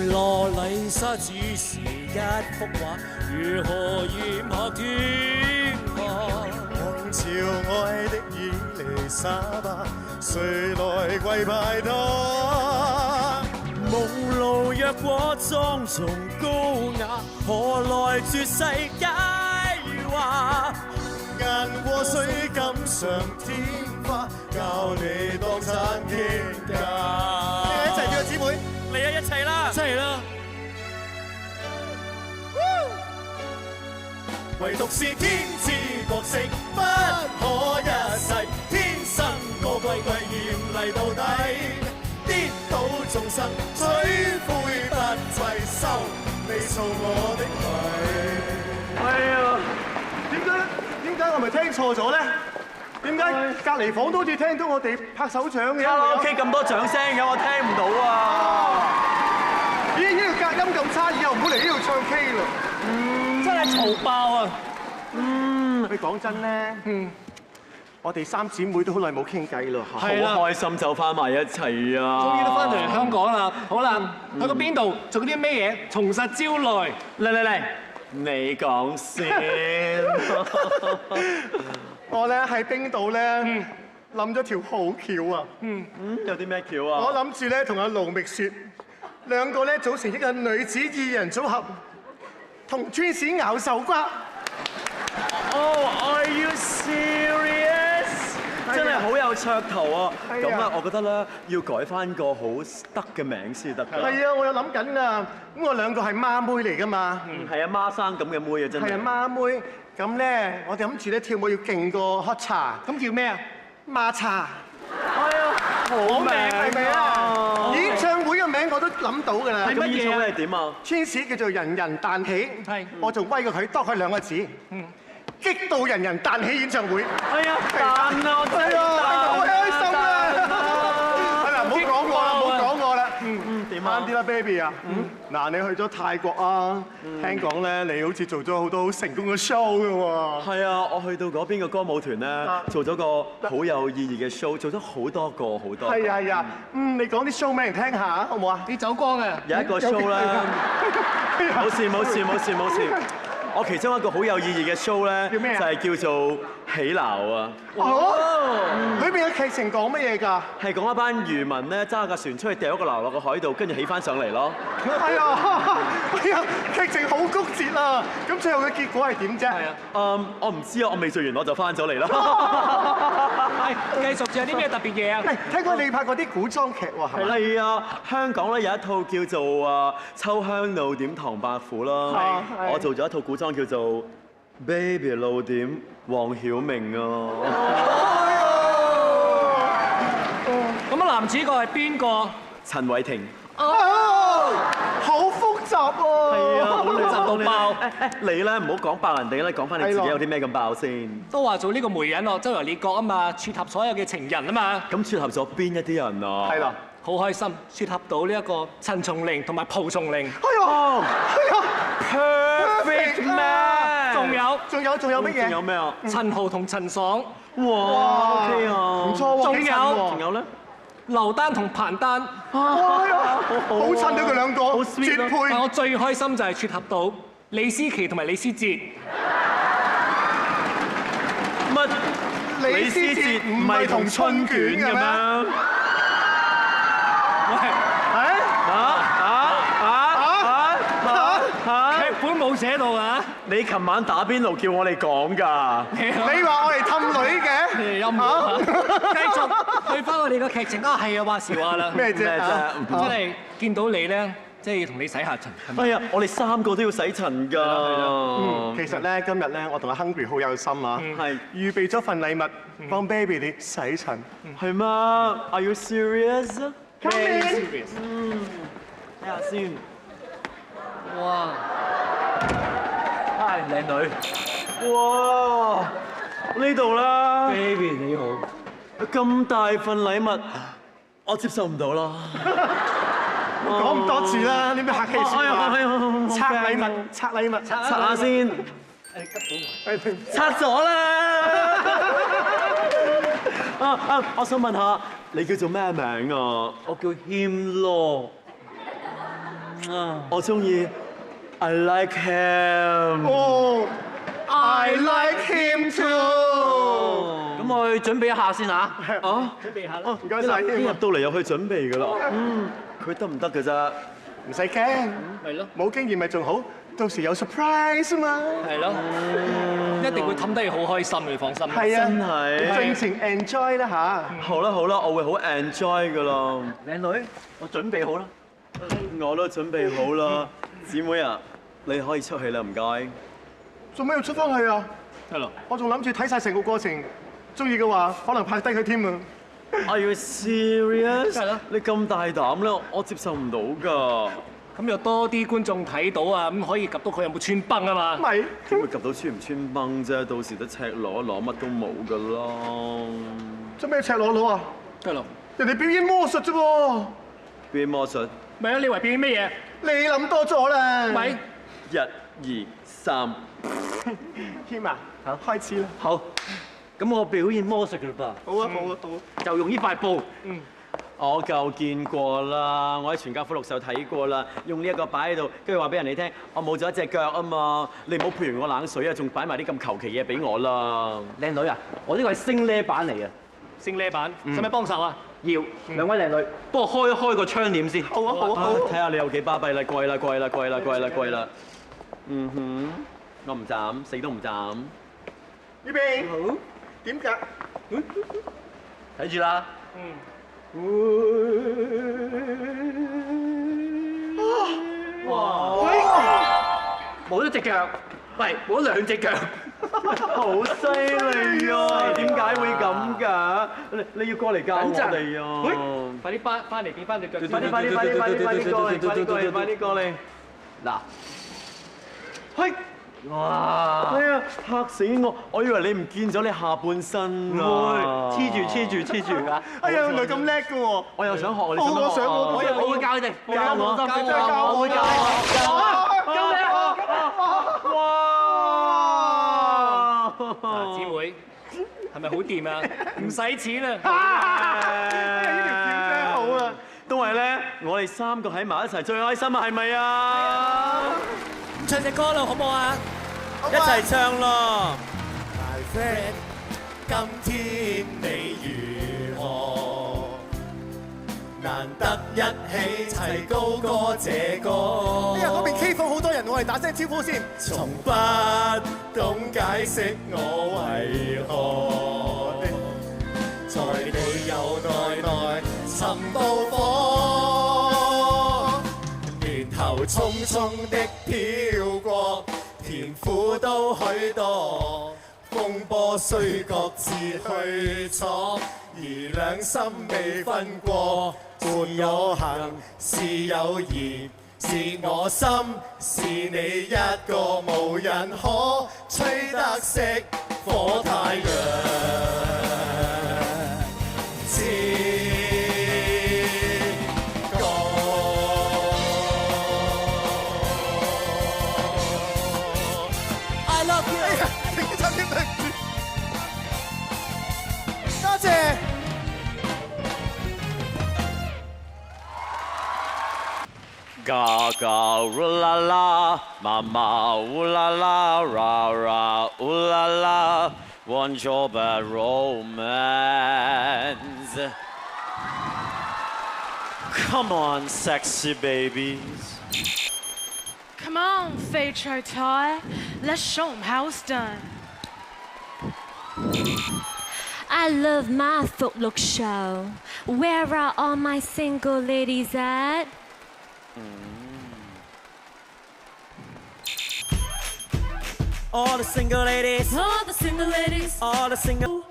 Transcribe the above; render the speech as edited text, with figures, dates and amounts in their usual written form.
羅麗莎只是一幅畫，如何染黑天涯？望朝愛的伊麗莎白，誰來跪拜他？夢露若果莊重高雅，何來絕世佳話？雁過水錦上添花，教你當餐傾價。一齊叫姊妹，嚟啊！一齊啦！一齊啦！唯獨是天之國色不可一世，天生個貴貴豔麗到底，跌倒眾生追悔不濟，收你掃我的迷。哎呀，點解我咪聽錯咗咧？點解隔離房都好似聽到我哋拍手掌嘅？卡拉 OK 咁多掌聲嘅，我聽唔到啊！咦，呢個隔音咁差，以後唔好嚟呢度唱 K 啦。真係嘈爆啊！你講真咧，我哋三姊妹都好耐冇傾偈咯，好開心就翻埋一齊啊！終於都翻到嚟香港啦！好啦，去過邊度做啲咩嘢？重實招來。嚟，你講先。我咧喺冰島咧諗咗條好橋啊！有啲咩橋啊？我諗住咧同阿盧覓雪兩個咧組成一個女子二人組合，同 Twins 咬手瓜。Oh, are you serious？ 真係好有噱頭啊！咁啊，我覺得咧要改翻個好得嘅名先得㗎。係啊，我有諗緊啊。咁我兩個係孖妹嚟㗎嘛。係啊，孖生咁嘅妹啊，真係。係啊，孖妹。咁咧，我哋諗住咧跳舞要勁過 Hot 茶。咁叫咩啊？孖茶。係啊，好名係咪啊？演唱會嘅名我都諗到㗎啦。係乜嘢？演唱會係點啊？Twins 叫做人人彈起。係。我仲威過佢，多佢兩個字。激到人人彈起演唱會。係啊，彈啊！我真係好開心啊！係啦，唔好講我啦，唔好講我啦。點啊？啱啲啦 ，baby 啊。嗱，你去咗泰國啊？聽講咧，你好似做咗好多好成功嘅 show 㗎喎。係啊，我去到嗰邊嘅歌舞團咧，做咗個好有意義嘅 show，做咗好多個。係啊。你講啲 show 俾人聽下，好唔好啊？你走光啊！有一個 show 咧，冇事。我其中一個好有意義嘅 show 咧，叫咩啊？就係叫做起錨啊！哦，裏邊嘅劇情講乜嘢㗎？係講一班漁民咧揸架船出去掉一個錨落個海度，跟住起翻上嚟咯。係啊，劇情好曲折啊！咁最後嘅結果係點啫？係啊。我唔知啊，我未做完我就翻咗嚟啦。係，繼續仲有啲咩特別嘢啊？聽講你拍過啲古裝劇喎，係咪？係啊，香港咧有一套叫做《秋香怒點唐伯虎》啦，我做咗一套古裝叫做《Baby 怒點黃曉明》啊。咁啊，男主角係邊個？陳偉霆。好複雜喎。係啊，好複雜到爆。你咧唔好講爆人哋咧，講翻你自己有啲咩咁爆先。都話做呢個媒人咯，周遊列國啊嘛，撮合所有嘅情人啊嘛。咁撮合咗邊一啲人啊？係啦。好開心，撮合到呢一個陳松伶同埋蒲松齡。Perfect man。仲有乜嘢？仲有咩啊？陳豪同陳爽。哇 ，OK 啊，唔錯喎。仲有咧？劉丹同彭丹。好襯到佢兩個，絕配。但我最開心就係撮合到李思琪同埋李思捷。乜？李思捷唔係同春卷嘅咩？劇本冇寫到啊！你琴晚打邊爐叫我哋講㗎。你話我嚟氹女嘅？陰謀。繼續去翻我哋嘅劇情啊！係啊，話時話啦。咩啫？真係見到你咧，即係要同你洗下塵。哎呀，我哋三個都要洗塵㗎。其實咧，今日咧，我同阿 Hungry 好有心啊，係預備咗份禮物幫 Baby 你洗塵。係嗎 ？Are you serious？ serious？ 睇下先。哇！嗨，靚女。哇！呢度啦 ，Baby 你好。咁大份禮物，我接受唔到啦。講咁多次啦，你咪客氣先嘛。拆禮物，拆下先。拆咗啦！我想問下，你叫做咩名啊？我叫謙咯。我中意 I like him。哦，I like him too。咁我去準備一下先嚇。啊，準備下啦。唔該晒，入到嚟又去準備㗎啦。佢得唔得㗎啫？唔使驚，係咯，冇經驗咪仲好，到時有 surprise 啊嘛。係咯，一定會氹得你好開心，你放心。係啊，真係盡情 enjoy 啦嚇。好啦好啦，我會好 enjoy 㗎啦。靚女，我準備好啦。我都準備好啦，姊妹啊，你可以出去啦，唔該。做咩要出翻去啊？係咯，我仲諗住睇晒成個過程，中意嘅話可能拍低佢添啊。Are you serious？梗係啦你咁大膽咧，我接受唔到㗎。咁又多啲觀眾睇到啊，咁可以及到佢有冇穿崩啊嘛。咪點會及到穿唔穿崩啫？到時都赤裸裸，乜都冇㗎啦。做咩赤裸裸啊？係咯，人哋表演魔術啫喎。變魔術，咪啊？你以為表演咩你諗多咗啦。嘢？咪 1、2、3。添啊，開始啦。好，咁我表演魔術㗎啦好啊，好啊，好啊。噃，就用呢塊布。我夠見過啦，我喺全家福祿壽睇過啦，用呢一個擺喺度，跟住話俾人哋聽，我冇咗一隻腳啊嘛，你唔好潑完我冷水啊，仲擺埋啲咁求其嘢俾我啦。靚女啊，我呢個係星呢版嚟嘅。星呢版，使唔使幫手啊？要。兩位靚女，幫我開一開個窗簾先。好啊，好啊，好啊。睇下你有幾巴閉啦，貴啦，貴啦，貴啦，貴啦，貴啦。嗯哼，我唔斬，死都唔斬。預備。好。點㗎？睇住啦。哇！冇咗隻腳，喂，冇咗兩隻腳。好犀利啊！點解會咁㗎？你要過嚟教我哋啊！快啲翻嚟變翻隻腳。快啲過嚟，快啲過嚟！嗱，嘿！哇！哎呀，嚇死我！我以為你唔見咗你下半身啊！黐住㗎。哎呀，原來咁叻嘅喎！我又想學，你好，我想學啊我我會教你哋。教我，我會教你。哇！姊妹，係咪好掂啊？唔使錢啊！呢條片真係好啊！都係咧，我哋3個喺埋一齊最開心啊，係咪啊？唱隻歌咯，好唔好啊？一齊唱咯！ My friend，今天你如何？難得一起齊高歌這歌。哎呀，嗰邊 K 房好多人，我哋打聲招呼先。從不懂解釋我為何，在你有內尋到火，年頭匆匆的飄過，甜苦都許多。風波雖各自去闖，而兩心未分過。伴有行，是友誼，是我心，是你一個，無人可吹得熄火太陽。I love you。哎呀，停咗啲對唔住，多謝。嘎嘎烏啦啦，媽媽烏啦啦，ra ra 烏啦啦 ，want your bad romance。Come on, sexy babies. Come on, 翡翠台 let's show 'em how it's done. I love my Footlook show. Where are all my single ladies at? All the single ladies, All the single ladies. all the single.